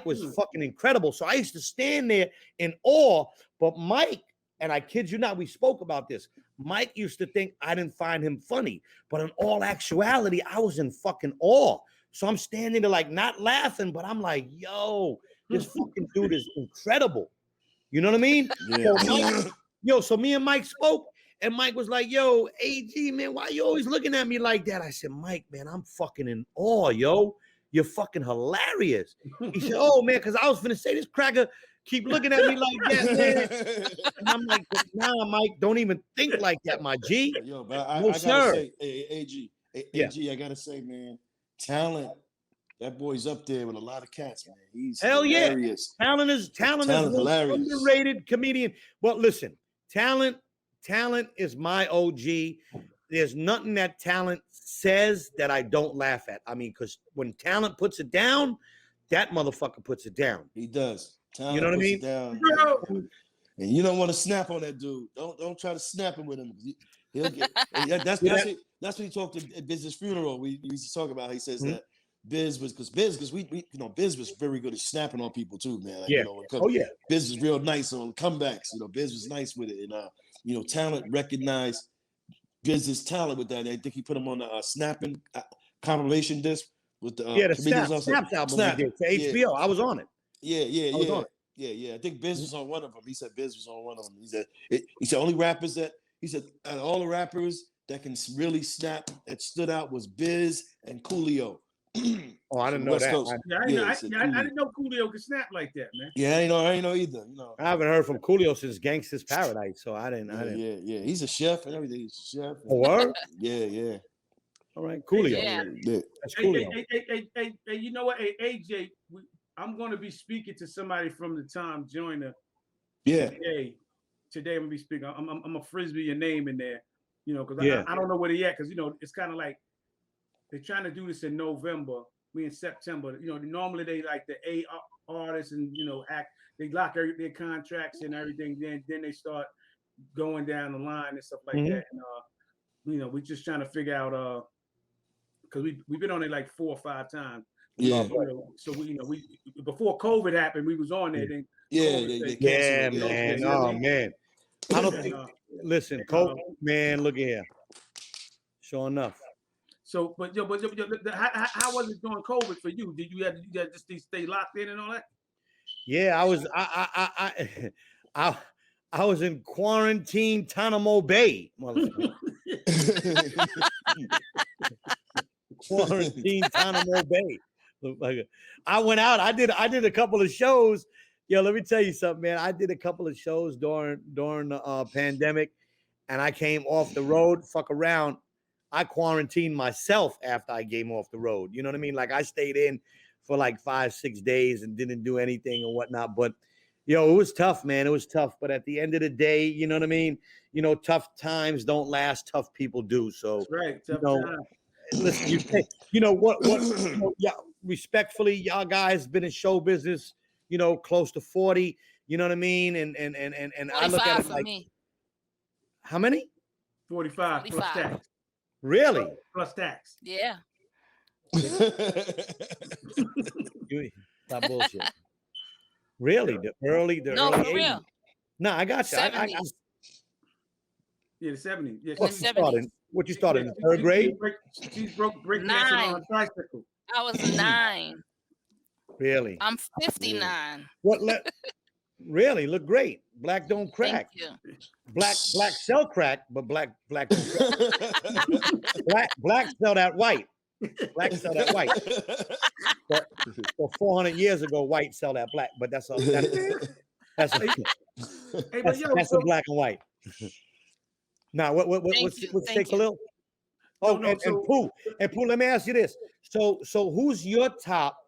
was fucking incredible. So I used to stand there in awe. But Mike, and I kid you not, we spoke about this. Mike used to think I didn't find him funny. But in all actuality, I was in fucking awe. So I'm standing there like not laughing, but I'm like, yo, this fucking dude is incredible. You know what I mean? Yeah. So me and Mike spoke, and Mike was like, yo, AG, man, why you always looking at me like that? I said, Mike, man, I'm fucking in awe, yo. You're fucking hilarious. He said, oh, man, because I was finna say this cracker keep looking at me like that, man. And I'm like, nah, Mike, don't even think like that, my G. Yo, but I gotta say, AG, I gotta say, man, talent. That boy's up there with a lot of cats, man. He's hilarious. Talent is hilarious. Underrated comedian. But listen, talent is my OG. There's nothing that talent says that I don't laugh at. I mean, because when talent puts it down, that motherfucker puts it down. He does. Talent, you know what I mean? Down, and you don't want to snap on that dude. Don't try to snap him with him. He'll get. That's what he talked to at Biz's funeral. We used to talk about. He says that Biz was because we you know, Biz was very good at snapping on people too, man. Like, you know, Biz was real nice on comebacks. You know, Biz was nice with it, and you know, talent recognized Biz's talent with that. I think he put him on the snapping compilation disc with the Snaps album we did for HBO. I was on it. Yeah. I think Biz was on one of them. He said Biz was on one of them. He said only rappers that out of all the rappers that can really snap that stood out was Biz and Coolio. Oh, I didn't know that. I didn't know Coolio could snap like that, man. Yeah, I ain't know either. You know, I haven't heard from Coolio since Gangsta's Paradise, so I didn't. Yeah. He's a chef and everything. He's a chef. Word? Yeah. All right, Coolio. Yeah. That's Coolio. Hey, you know what? Hey, AJ, I'm going to be speaking to somebody from the Tom Joyner. Yeah. Today I'm going to be speaking. I'm a frisbee your name in there, you know, because I don't know where they at, because, you know, it's kind of like they're trying to do this in November. We in September. You know, normally they like the A artists and, you know, they lock their contracts and everything. Then they start going down the line and stuff like that. And, you know, we're just trying to figure out, because we've been on it like 4 or 5 times. Yeah. You know, so we before COVID happened, we was on there. Then man. Oh man, I don't think. Listen, COVID, man. Look here. Sure enough. So, but how was it during COVID for you? Did you have to just stay locked in and all that? Yeah, I was in quarantine, Tanamo Bay, motherfucker. Quarantine, Tanamo Bay. I went out. I did a couple of shows. Yo, let me tell you something, man. I did a couple of shows during the pandemic, and I came off the road. Fuck around. I quarantined myself after I came off the road. You know what I mean? Like, I stayed in for like 5-6 days and didn't do anything and whatnot. But yo, it was tough, man. It was tough. But at the end of the day, you know what I mean? You know, tough times don't last. Tough people do. So, that's right. Tough time. Listen, you know what? You know, respectfully, y'all guys been in show business close to 40. You know what I mean? And I look at it for like, me. How many? 45 plus 45. tax. Really? Plus tax. Yeah. Stop bullshit. Really? The early for 80s. real. No, I got you. 70s. Yeah, the 70s. Yeah, What you started in the third grade? She's break dancing on a tricycle. I was 9. Really? I'm 59. Really? Look great. Black don't crack. Thank you. Black sell crack, but black don't crack. black sell that white. Black sell that white. But 400 years ago, white sell that black. But that's a black and white. Now, what's say, Khalil? Oh, and Pooh, let me ask you this. So who's your top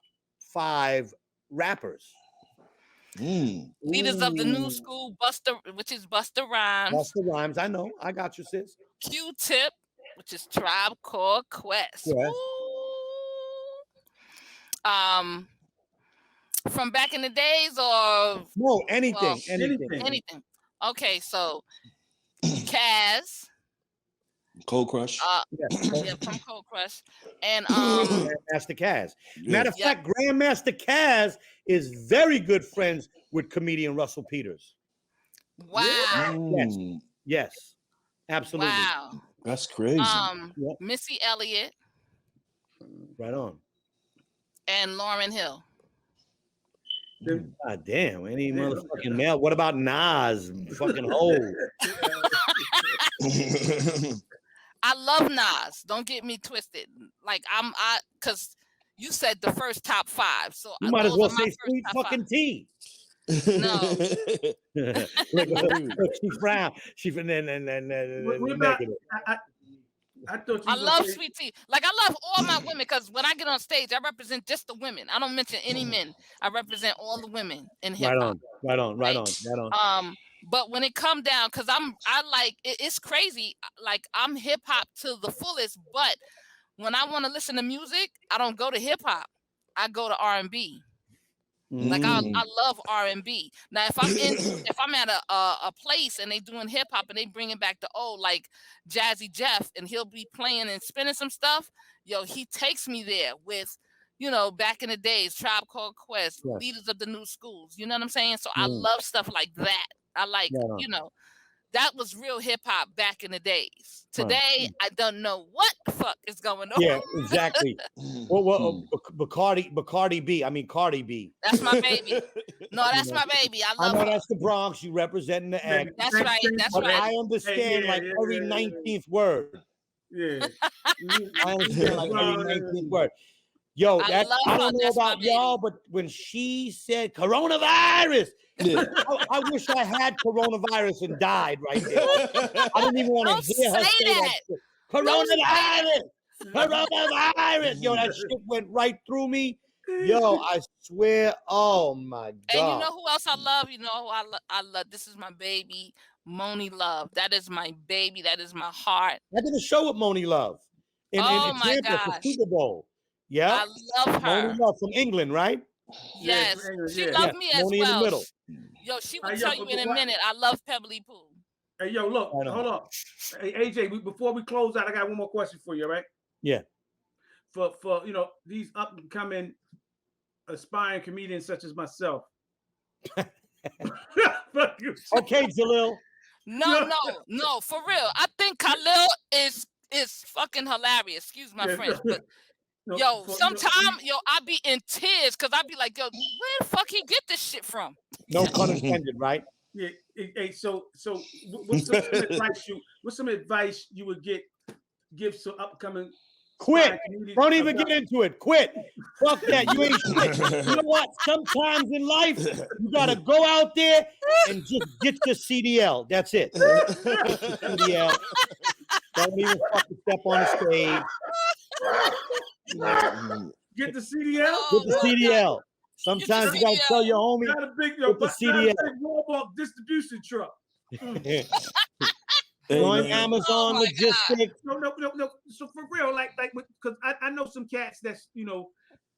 5 rappers? Leaders of the new school, which is Busta Rhymes. Busta Rhymes, I know. I got you, sis. Q-Tip, which is Tribe Called Quest. Yes. From back in the days, or no, anything. Okay, so Kaz. Cold Crush. Yeah, from Cold Crush. And Grandmaster Kaz. Matter of fact, Grandmaster Kaz is very good friends with comedian Russell Peters. Wow. Yes. Absolutely. Wow. That's crazy. Missy Elliott. Right on. And Lauryn Hill. God damn, any motherfucking male. What about Nas? Fucking old. I love Nas. Don't get me twisted. Like because you said the first top 5, so you might as well say Sweet fucking tea. No. Look, she's brown. She's I love Sweet Tea. Like, I love all my women, because when I get on stage, I represent just the women. I don't mention any men. I represent all the women in hip hop. Right on. But when it come down, because it's crazy. Like, I'm hip hop to the fullest, but when I want to listen to music, I don't go to hip hop. I go to R&B. Like, I love R&B. Now, if I'm at a place and they doing hip hop and they bringing back the old, like Jazzy Jeff, and he'll be playing and spinning some stuff, he takes me there with, back in the days, Tribe Called Quest, Leaders of the New Schools. You know what I'm saying? So I love stuff like that. I like, that was real hip hop back in the days. Today, I don't know what the fuck is going on. Yeah, exactly. Bacardi B. I mean, Cardi B. That's my baby. No, that's my baby. I love her. Her. That's the Bronx. You representing the act. That's right. That's but right. I understand every 19th word. Yeah. I understand like every 19th word. Yo, I don't know about y'all, but when she said coronavirus, I wish I had coronavirus and died right there. I didn't even want to hear her say that. Coronavirus. Yo, that shit went right through me. Yo, I swear. Oh my God. And you know who else I love? You know who I love? This is my baby, Mooney Love. That is my baby. That is my heart. I did a show with Mooney Love in Tampa for Super Bowl. Yeah, I love her. Mooney Love from England, right? Yes, she loved me as Mooney well. In the middle. Yo, she will tell you in a minute. I love Pebbly Pooh. Hey, yo, look, hold up. Hey, AJ, before we close out, I got one more question for you, right? Yeah. For these up and coming aspiring comedians such as myself. Okay, Jalil. No, for real. I think Khalil is fucking hilarious. Excuse my French, but sometimes I be in tears because I be like, yo, where the fuck he get this shit from? No pun intended, right? Yeah. Hey, so what's some advice you would give some upcoming? Quit. Don't even get into it. Quit. Fuck that. You ain't shit. You know what? Sometimes in life, you gotta go out there and just get your CDL. That's it. CDL. Don't even fucking step on the stage. Get the CDL. Get the CDL. Sometimes you gotta tell your homie. Got a big CDL. Walmart distribution truck. On Amazon logistics. No. So for real, like, because I know some cats that's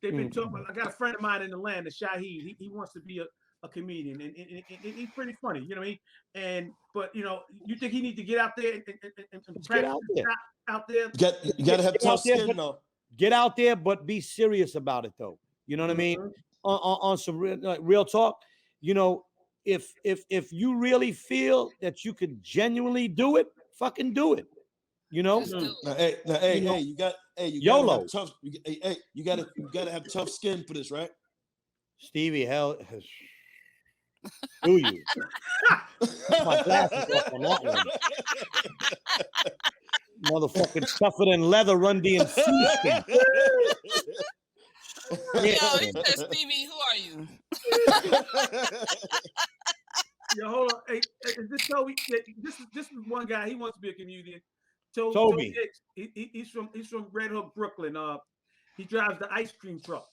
they've been talking. I got a friend of mine in Atlanta, Shahid. He wants to be a comedian, and he's pretty funny. You know what I mean? But you know, you think he needs to get out there and get out there. You got to have tough skin, though. Get out there, but be serious about it, though. You know what I mean? On some real talk, you know, if you really feel that you could genuinely do it, fucking do it. You know? Hey, you got YOLO. You gotta have tough skin for this, right? Stevie, hell, do you? My glasses off on that one. Motherfucking tougher than leather, Run DMC. Yo, he said, Stevie, who are you? Yo, hold on. Hey, this Toby, this is one guy. He wants to be a comedian. Toby. He's from Red Hook, Brooklyn. He drives the ice cream truck.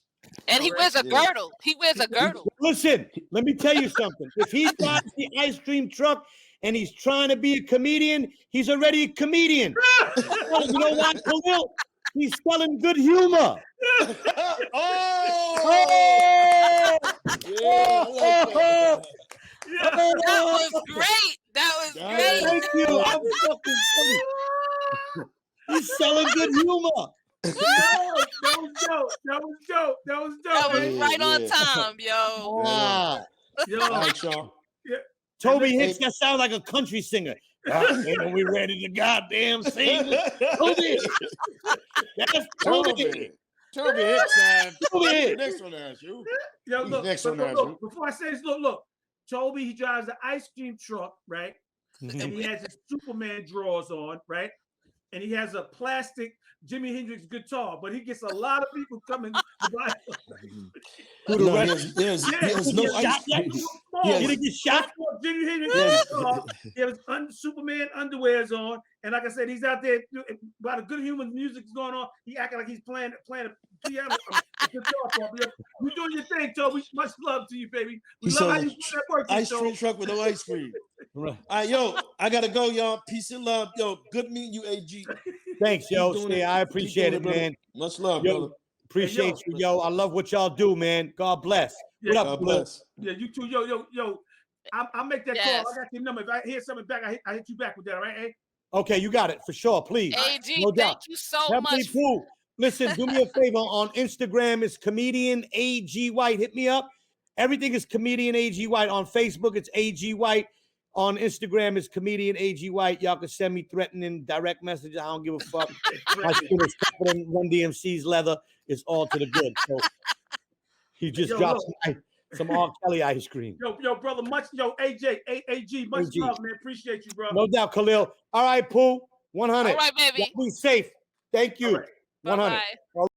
And he wears a girdle. He wears a girdle. Listen, let me tell you something. If he drives the ice cream truck and he's trying to be a comedian, he's already a comedian. You know why, Khalil? He's selling good humor. That was great. That was great. Thank you. I'm fucking funny. He's selling good humor. That was dope. That was right on time, yo. Yo, All right, y'all. Toby Hicks, that sounds like a country singer. When we ready to goddamn sing, Toby. That's Toby. Toby Hicks, man. Toby. Next one, ask you. Yo, look, Next one, look, before I say this, look. Toby, he drives the ice cream truck, right? And he has his Superman drawers on, right? And he has a plastic Jimi Hendrix guitar, but he gets a lot of people coming to buy him. There's no ice cream. He didn't get shot. Jimi Hendrix guitar. He has Superman underwears on, and like I said, he's out there while the good human music is going on. He acting like he's playing a piano. Guitar. You're doing your thing, Toby. Much love to you, baby. We love how you do that work. Ice cream truck with no ice cream. All right, yo, I gotta go, y'all. Peace and love, yo. Good meeting you, AG. Thanks, yo. I appreciate it, man. Much love, yo, brother. Appreciate you, yo. I love what y'all do, man. God bless. Yeah, what up, God bless. Yeah, you too. Yo. I'll make that call. I got your number. If I hear something back, I hit you back with that, all right? Hey? Okay, you got it for sure. Please. AG, no doubt. thank you so much. Cool. Listen, do me a favor. On Instagram, it's comedian AG White. Hit me up. Everything is comedian AG White. On Facebook, it's AG White. On Instagram, it's comedian AG White. Y'all can send me threatening direct messages. I don't give a fuck. My skin is tougher than Run DMC's leather. It's all to the good. So he just dropped some R. Kelly ice cream. Yo, brother, AG, much love, man. Appreciate you, bro. No doubt, Khalil. All right, Pooh. 100. All right, baby. Y'all be safe. Thank you. Right. 100. Bye-bye.